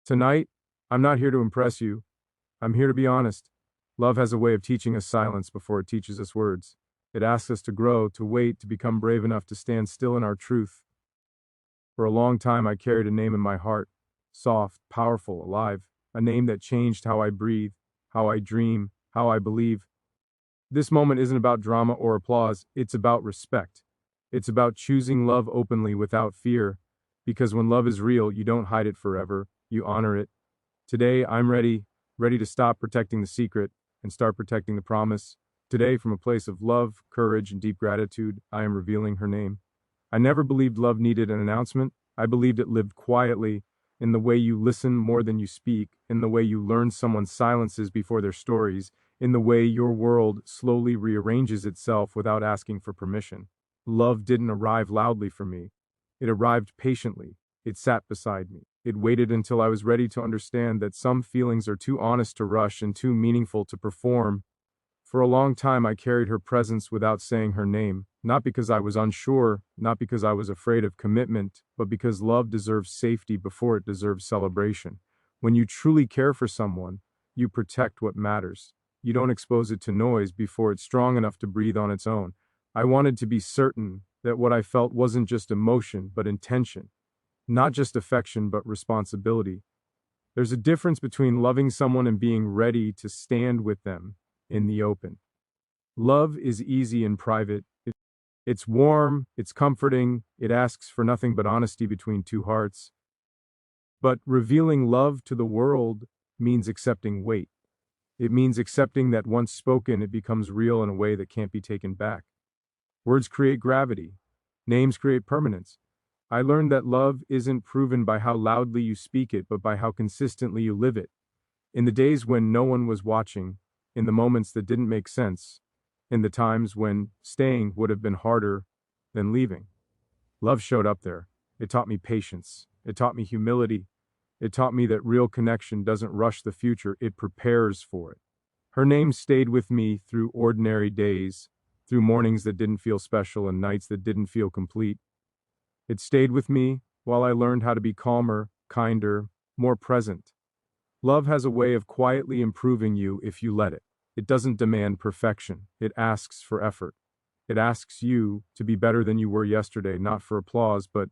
Tonight, I'm not here to impress you. I'm here to be honest. Love has a way of teaching us silence before it teaches us words. It asks us to grow, to wait, to become brave enough to stand still in our truth. For a long time, I carried a name in my heart, soft, powerful, alive, a name that changed how I breathe, how I dream, how I believe. This moment isn't about drama or applause, it's about respect. It's about choosing love openly without fear, because when love is real, you don't hide it forever, you honor it. Today, I'm ready to stop protecting the secret and start protecting the promise. Today, from a place of love, courage, and deep gratitude, I am revealing her name. I never believed love needed an announcement. I believed it lived quietly, in the way you listen more than you speak, in the way you learn someone's silences before their stories, in the way your world slowly rearranges itself without asking for permission. Love didn't arrive loudly for me. It arrived patiently. It sat beside me. It waited until I was ready to understand that some feelings are too honest to rush and too meaningful to perform. For a long time, I carried her presence without saying her name, not because I was unsure, not because I was afraid of commitment, but because love deserves safety before it deserves celebration. When you truly care for someone, you protect what matters. You don't expose it to noise before it's strong enough to breathe on its own. I wanted to be certain that what I felt wasn't just emotion, but intention. Not just affection, but responsibility. There's a difference between loving someone and being ready to stand with them in the open. Love is easy and private. It's warm, it's comforting, it asks for nothing but honesty between two hearts. But revealing love to the world means accepting weight. It means accepting that once spoken, it becomes real in a way that can't be taken back. Words create gravity. Names create permanence. I learned that love isn't proven by how loudly you speak it, but by how consistently you live it. In the days when no one was watching, in the moments that didn't make sense, in the times when staying would have been harder than leaving. Love showed up there. It taught me patience. It taught me humility. It taught me that real connection doesn't rush the future, it prepares for it. Her name stayed with me through ordinary days, through mornings that didn't feel special and nights that didn't feel complete. It stayed with me while I learned how to be calmer, kinder, more present. Love has a way of quietly improving you if you let it. It doesn't demand perfection. It asks for effort. It asks you to be better than you were yesterday, not for applause, but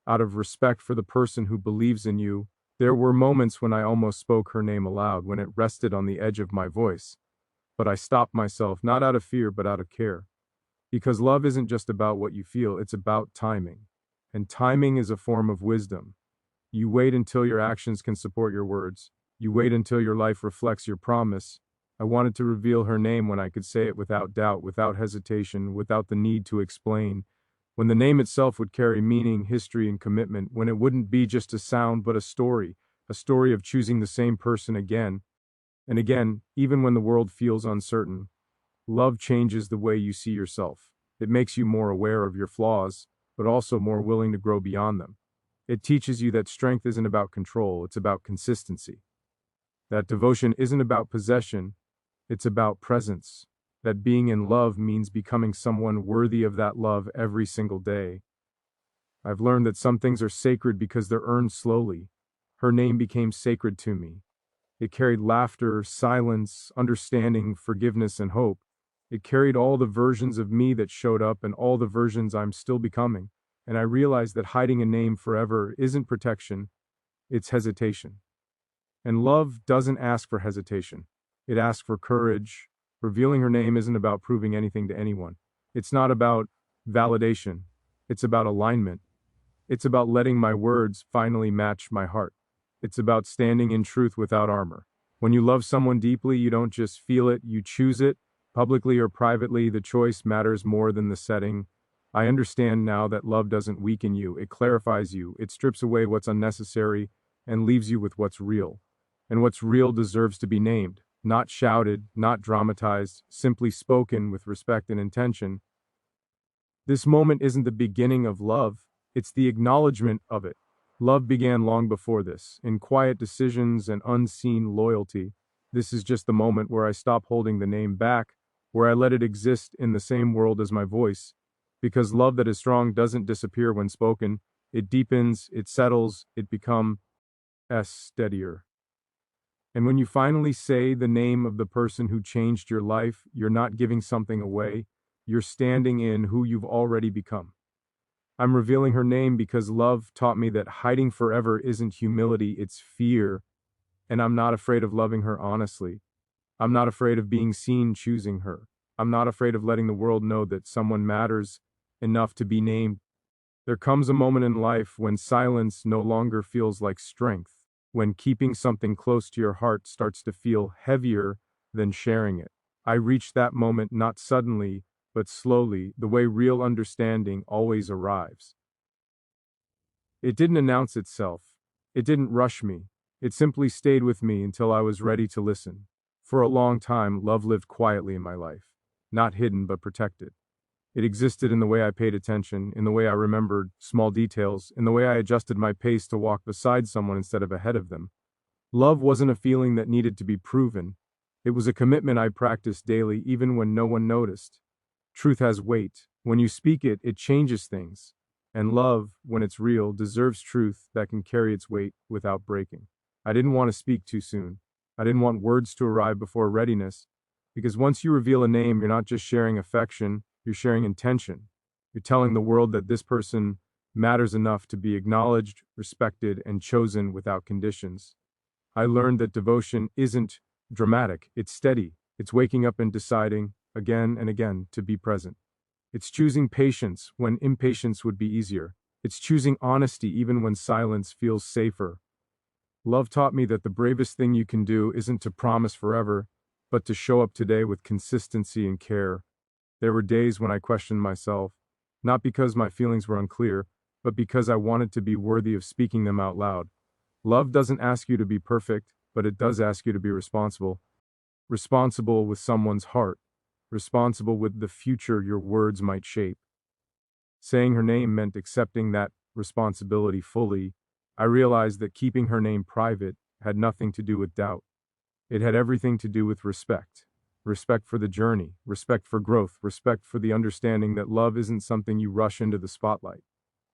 out of respect for the person who believes in you. There were moments when I almost spoke her name aloud, when it rested on the edge of my voice. But I stopped myself, not out of fear, but out of care. Because love isn't just about what you feel, it's about timing. And timing is a form of wisdom. You wait until your actions can support your words. You wait until your life reflects your promise. I wanted to reveal her name when I could say it without doubt, without hesitation, without the need to explain. When the name itself would carry meaning, history, and commitment, when it wouldn't be just a sound but a story of choosing the same person again and again, even when the world feels uncertain. Love changes the way you see yourself. It makes you more aware of your flaws, but also more willing to grow beyond them. It teaches you that strength isn't about control, it's about consistency. That devotion isn't about possession, it's about presence. That being in love means becoming someone worthy of that love every single day. I've learned that some things are sacred because they're earned slowly. Her name became sacred to me. It carried laughter, silence, understanding, forgiveness, and hope. It carried all the versions of me that showed up and all the versions I'm still becoming. And I realized that hiding a name forever isn't protection, it's hesitation. And love doesn't ask for hesitation. It asks for courage. Revealing her name isn't about proving anything to anyone. It's not about validation. It's about alignment. It's about letting my words finally match my heart. It's about standing in truth without armor. When you love someone deeply, you don't just feel it, you choose it. Publicly or privately, the choice matters more than the setting. I understand now that love doesn't weaken you, it clarifies you, it strips away what's unnecessary and leaves you with what's real. And what's real deserves to be named, not shouted, not dramatized, simply spoken with respect and intention. This moment isn't the beginning of love, it's the acknowledgement of it. Love began long before this, in quiet decisions and unseen loyalty. This is just the moment where I stop holding the name back, where I let it exist in the same world as my voice. Because love that is strong doesn't disappear when spoken, it deepens, it settles, it becomes steadier. And when you finally say the name of the person who changed your life, you're not giving something away, you're standing in who you've already become. I'm revealing her name because love taught me that hiding forever isn't humility, it's fear. And I'm not afraid of loving her honestly. I'm not afraid of being seen choosing her. I'm not afraid of letting the world know that someone matters enough to be named. There comes a moment in life when silence no longer feels like strength, when keeping something close to your heart starts to feel heavier than sharing it. I reached that moment not suddenly, but slowly, the way real understanding always arrives. It didn't announce itself. It didn't rush me. It simply stayed with me until I was ready to listen. For a long time, love lived quietly in my life, not hidden but protected. It existed in the way I paid attention, in the way I remembered small details, in the way I adjusted my pace to walk beside someone instead of ahead of them. Love wasn't a feeling that needed to be proven. It was a commitment I practiced daily, even when no one noticed. Truth has weight. When you speak it, it changes things. And love, when it's real, deserves truth that can carry its weight without breaking. I didn't want to speak too soon. I didn't want words to arrive before readiness. Because once you reveal a name, you're not just sharing affection, you're sharing intention. You're telling the world that this person matters enough to be acknowledged, respected, and chosen without conditions. I learned that devotion isn't dramatic, it's steady. It's waking up and deciding, again and again, to be present. It's choosing patience when impatience would be easier. It's choosing honesty even when silence feels safer. Love taught me that the bravest thing you can do isn't to promise forever, but to show up today with consistency and care. There were days when I questioned myself, not because my feelings were unclear, but because I wanted to be worthy of speaking them out loud. Love doesn't ask you to be perfect, but it does ask you to be responsible. Responsible with someone's heart. Responsible with the future your words might shape. Saying her name meant accepting that responsibility fully. I realized that keeping her name private had nothing to do with doubt. It had everything to do with respect. Respect for the journey, respect for growth, respect for the understanding that love isn't something you rush into the spotlight.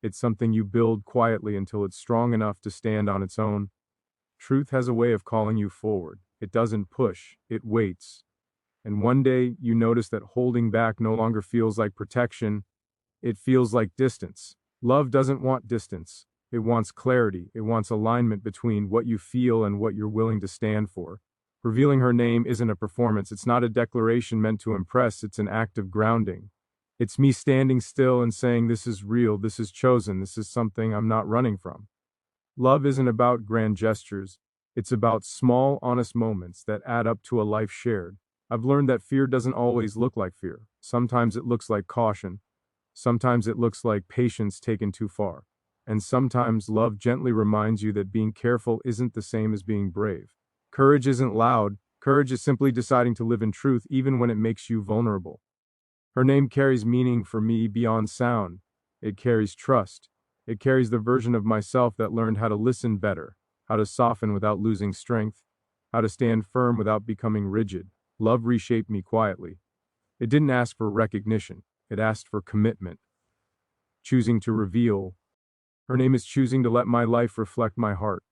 It's something you build quietly until it's strong enough to stand on its own. Truth has a way of calling you forward. It doesn't push, it waits. And one day you notice that holding back no longer feels like protection, it feels like distance. Love doesn't want distance. It wants clarity. It wants alignment between what you feel and what you're willing to stand for. Revealing her name isn't a performance. It's not a declaration meant to impress. It's an act of grounding. It's me standing still and saying, this is real, this is chosen, this is something I'm not running from. Love isn't about grand gestures. It's about small, honest moments that add up to a life shared. I've learned that fear doesn't always look like fear. Sometimes it looks like caution. Sometimes it looks like patience taken too far. And sometimes love gently reminds you that being careful isn't the same as being brave. Courage isn't loud. Courage is simply deciding to live in truth even when it makes you vulnerable. Her name carries meaning for me beyond sound. It carries trust. It carries the version of myself that learned how to listen better, how to soften without losing strength, how to stand firm without becoming rigid. Love reshaped me quietly. It didn't ask for recognition. It asked for commitment. Choosing to reveal. Her name is choosing to let my life reflect my heart.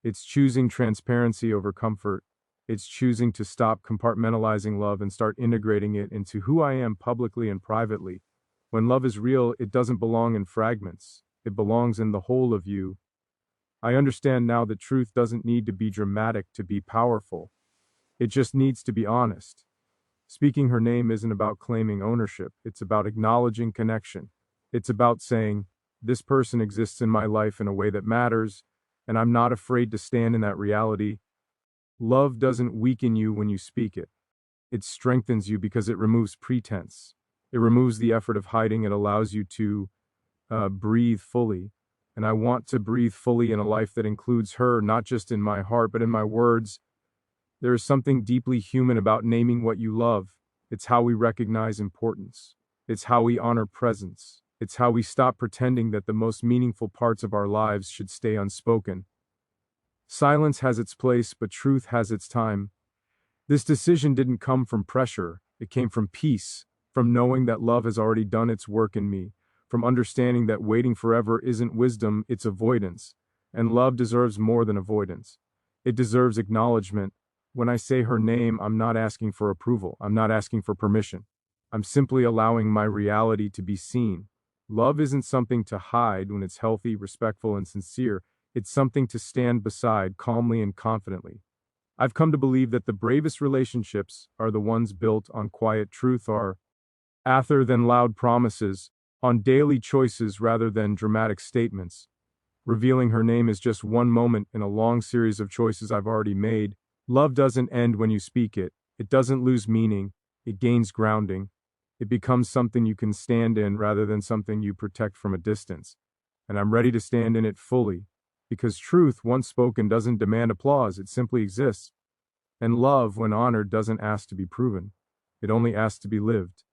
It's choosing transparency over comfort. It's choosing to stop compartmentalizing love and start integrating it into who I am publicly and privately. When love is real, it doesn't belong in fragments. It belongs in the whole of you. I understand now that truth doesn't need to be dramatic to be powerful. It just needs to be honest. Speaking her name isn't about claiming ownership. It's about acknowledging connection. It's about saying, this person exists in my life in a way that matters, and I'm not afraid to stand in that reality. Love doesn't weaken you when you speak it. It strengthens you because it removes pretense. It removes the effort of hiding. It allows you to breathe fully. And I want to breathe fully in a life that includes her, not just in my heart, but in my words. There is something deeply human about naming what you love. It's how we recognize importance. It's how we honor presence. It's how we stop pretending that the most meaningful parts of our lives should stay unspoken. Silence has its place, but truth has its time. This decision didn't come from pressure. It came from peace, from knowing that love has already done its work in me, from understanding that waiting forever isn't wisdom, it's avoidance. And love deserves more than avoidance. It deserves acknowledgement. When I say her name, I'm not asking for approval. I'm not asking for permission. I'm simply allowing my reality to be seen. Love isn't something to hide when it's healthy, respectful, and sincere. It's something to stand beside calmly and confidently. I've come to believe that the bravest relationships are the ones built on quiet truth, are ather than loud promises, on daily choices rather than dramatic statements. Revealing her name is just one moment in a long series of choices I've already made. Love doesn't end when you speak it. It doesn't lose meaning. It gains grounding. It becomes something you can stand in rather than something you protect from a distance. And I'm ready to stand in it fully, because truth, once spoken, doesn't demand applause, it simply exists. And love, when honored, doesn't ask to be proven. It only asks to be lived.